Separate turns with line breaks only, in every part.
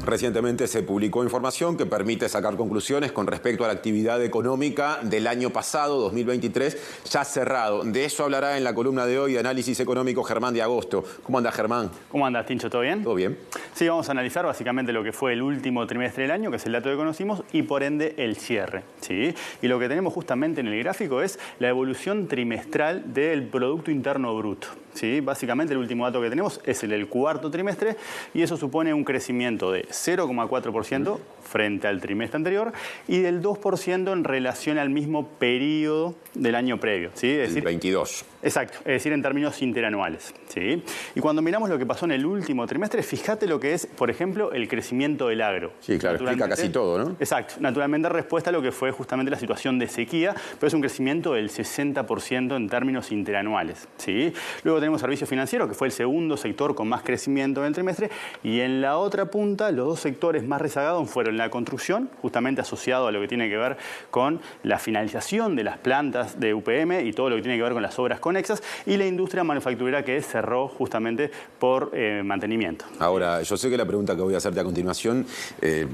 Recientemente se publicó información que permite sacar conclusiones con respecto a la actividad económica del año pasado, 2023, ya cerrado. De eso hablará en la columna de hoy de Análisis Económico Germán de Agosto. ¿Cómo anda, Germán?
¿Cómo andas, Tincho? ¿Todo bien?
Todo bien.
Sí, vamos a analizar básicamente lo que fue el último trimestre del año, que es el dato que conocimos, y por ende el cierre, ¿sí? Y lo que tenemos justamente en el gráfico es la evolución trimestral del Producto Interno Bruto, ¿sí? Básicamente el último dato que tenemos es el del cuarto trimestre y eso supone un crecimiento de 0,4% frente al trimestre anterior y del 2% en relación al mismo periodo del año previo, ¿sí? Es decir,
el 22.
Exacto, es decir, en términos interanuales, ¿sí? Y cuando miramos lo que pasó en el último trimestre, fíjate lo que es, por ejemplo, el crecimiento del agro.
Sí, claro, explica casi todo, ¿no?
Exacto, naturalmente respuesta a lo que fue justamente la situación de sequía, pero es un crecimiento del 60% en términos interanuales, ¿sí? Luego tenemos servicios financieros, que fue el segundo sector con más crecimiento en el trimestre, y en la otra punta, los dos sectores más rezagados fueron la construcción, justamente asociado a lo que tiene que ver con la finalización de las plantas de UPM y todo lo que tiene que ver con las obras conexas, y la industria manufacturera que cerró justamente por mantenimiento.
Ahora, yo sé que la pregunta que voy a hacerte a continuación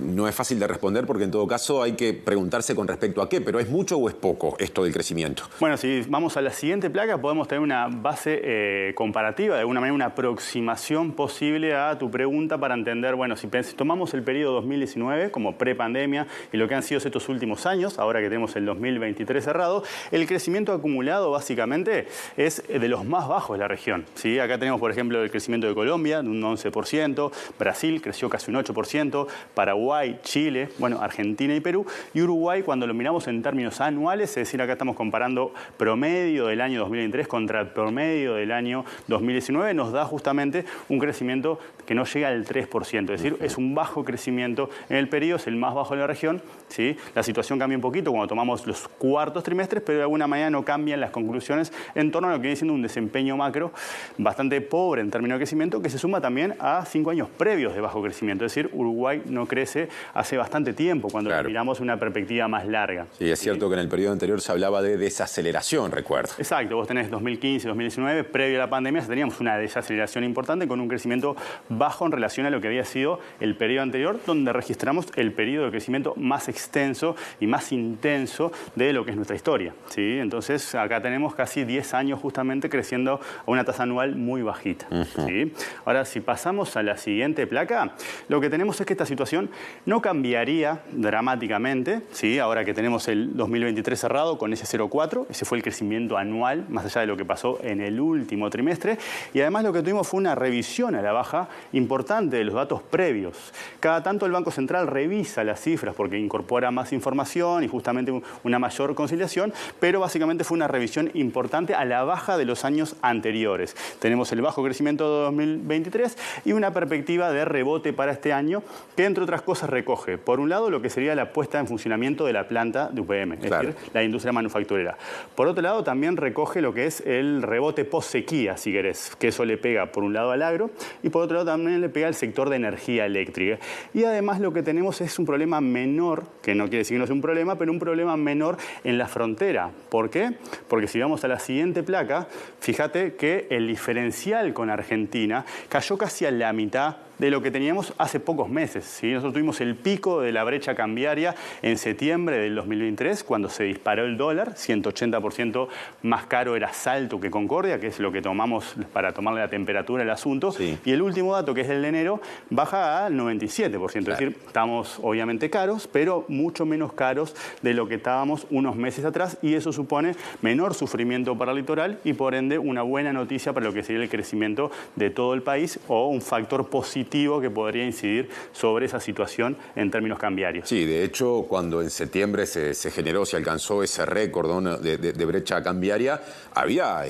no es fácil de responder porque en todo caso hay que preguntarse con respecto a qué, pero ¿es mucho o es poco esto del crecimiento?
Bueno, si vamos a la siguiente placa podemos tener una base comparativa, de alguna manera una aproximación posible a tu pregunta para entender, bueno, si tomamos el periodo 2019 como prepandemia y lo que han sido estos últimos años, ahora que tenemos el 2023 cerrado, el crecimiento acumulado básicamente es de los más bajos de la región, ¿sí? Acá tenemos, por ejemplo, el crecimiento de Colombia, de un 11%, Brasil creció casi un 8%, Paraguay, Chile, bueno, Argentina y Perú, y Uruguay, cuando lo miramos en términos anuales, es decir, acá estamos comparando promedio del año 2023 contra el promedio del año 2019, nos da justamente un crecimiento que no llega al 3%, es decir, es un bajo crecimiento en el periodo, es el más bajo de la región, ¿sí? La situación cambia un poquito cuando tomamos los cuartos trimestres, pero de alguna manera no cambian las conclusiones en torno a lo que viene siendo un desempeño macro bastante pobre en términos de crecimiento, que se suma también a 5 años previos de bajo crecimiento, es decir, Uruguay no crece hace bastante tiempo cuando miramos una perspectiva más larga.
Sí, es cierto que en el periodo anterior se hablaba de desaceleración, recuerdo.
Exacto, vos tenés 2015, 2019, previo a la pandemia, teníamos una desaceleración importante con un crecimiento bajo en relación a lo que había sido el periodo anterior, donde registramos el periodo de crecimiento más extenso y más intenso de lo que es nuestra historia, ¿sí? Entonces, acá tenemos casi 10 años justamente creciendo a una tasa anual muy bajita, ¿sí? Ahora, si pasamos a la siguiente placa, lo que tenemos es que esta situación no cambiaría dramáticamente, ¿sí? Ahora que tenemos el 2023 cerrado con ese 0,4, ese fue el crecimiento anual, más allá de lo que pasó en el último trimestre, y además lo que tuvimos fue una revisión a la baja importante de los datos previos. Cada tanto el Banco Central revisa las cifras porque incorpora más información y justamente una mayor conciliación, pero básicamente fue una revisión importante a la baja de los años anteriores. Tenemos el bajo crecimiento de 2023 y una perspectiva de rebote para este año que, entre otras cosas, recoge, por un lado, lo que sería la puesta en funcionamiento de la planta de UPM, es decir, la industria manufacturera. Por otro lado, también recoge lo que es el rebote post-sequía, si querés, que eso le pega, por un lado, al agro y, por otro lado, también le pega al sector de energía eléctrica. Y además lo que tenemos es un problema menor, que no quiere decir que no sea un problema, pero un problema menor en la frontera. ¿Por qué? Porque si vamos a la siguiente placa, fíjate que el diferencial con Argentina cayó casi a la mitad de lo que teníamos hace pocos meses, ¿sí? Nosotros tuvimos el pico de la brecha cambiaria en septiembre del 2023, cuando se disparó el dólar, 180% más caro era Salto que Concordia, que es lo que tomamos para tomarle la temperatura al asunto, y el último dato, que es el de enero, baja al 97%, es decir, estamos obviamente caros, pero mucho menos caros de lo que estábamos unos meses atrás, y eso supone menor sufrimiento para el litoral y por ende una buena noticia para lo que sería el crecimiento de todo el país o un factor positivo que podría incidir sobre esa situación en términos cambiarios.
Sí, de hecho, cuando en septiembre se generó, se alcanzó ese récord, ¿no?, de brecha cambiaria, había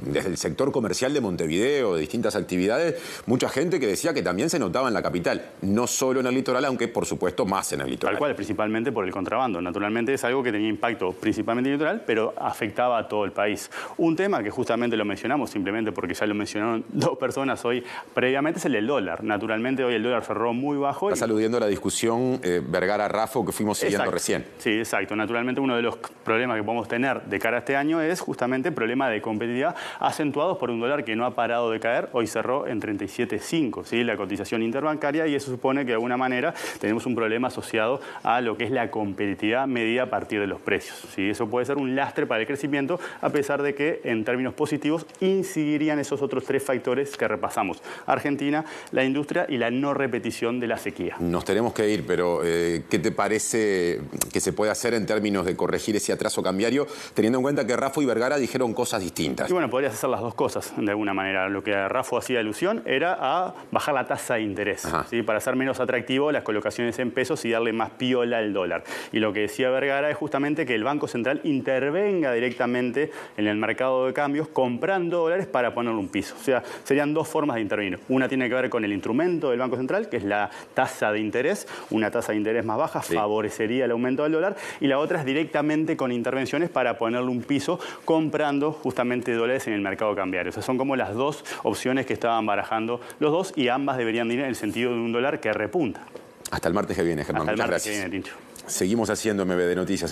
desde el sector comercial de Montevideo, de distintas actividades, mucha gente que decía que también se notaba en la capital, no solo en el litoral, aunque por supuesto más en el litoral.
Tal cual, principalmente por el contrabando. Naturalmente es algo que tenía impacto principalmente en el litoral, pero afectaba a todo el país. Un tema que justamente lo mencionamos, simplemente porque ya lo mencionaron dos personas hoy previamente, es el del dólar. Naturalmente hoy el dólar cerró muy bajo.
Estás aludiendo a la discusión Vergara-Raffo que fuimos siguiendo recién.
Sí, exacto. Naturalmente uno de los problemas que podemos tener de cara a este año es justamente el problema de competitividad acentuados por un dólar que no ha parado de caer. Hoy cerró en 37.5, ¿sí? La cotización interbancaria, y eso supone que de alguna manera tenemos un problema asociado a lo que es la competitividad medida a partir de los precios, ¿sí? Eso puede ser un lastre para el crecimiento, a pesar de que en términos positivos incidirían esos otros tres factores que repasamos: Argentina, la industria y la no repetición de la sequía.
Nos tenemos que ir, pero ¿qué te parece que se puede hacer en términos de corregir ese atraso cambiario, teniendo en cuenta que Raffo y Vergara dijeron cosas distintas?
Y bueno, podrías hacer las dos cosas de alguna manera. Lo que Raffo hacía alusión era a bajar la tasa de interés, ¿sí? Para hacer menos atractivo las colocaciones en pesos y darle más piola al dólar. Y lo que decía Vergara es justamente que el Banco Central intervenga directamente en el mercado de cambios comprando dólares para ponerle un piso. O sea, serían dos formas de intervenir. Una tiene que ver con el instrumento del Banco Central, que es la tasa de interés. Una tasa de interés más baja favorecería el aumento del dólar, y la otra es directamente con intervenciones para ponerle un piso comprando justamente dólares en el mercado cambiario. O sea, son como las dos opciones que estaban barajando los dos, y ambas deberían ir en el sentido de un dólar que repunta.
Hasta el martes que viene, Germán.
Hasta el
Muchas
martes
gracias.
que viene, Tincho.
Seguimos haciendo MBD Noticias.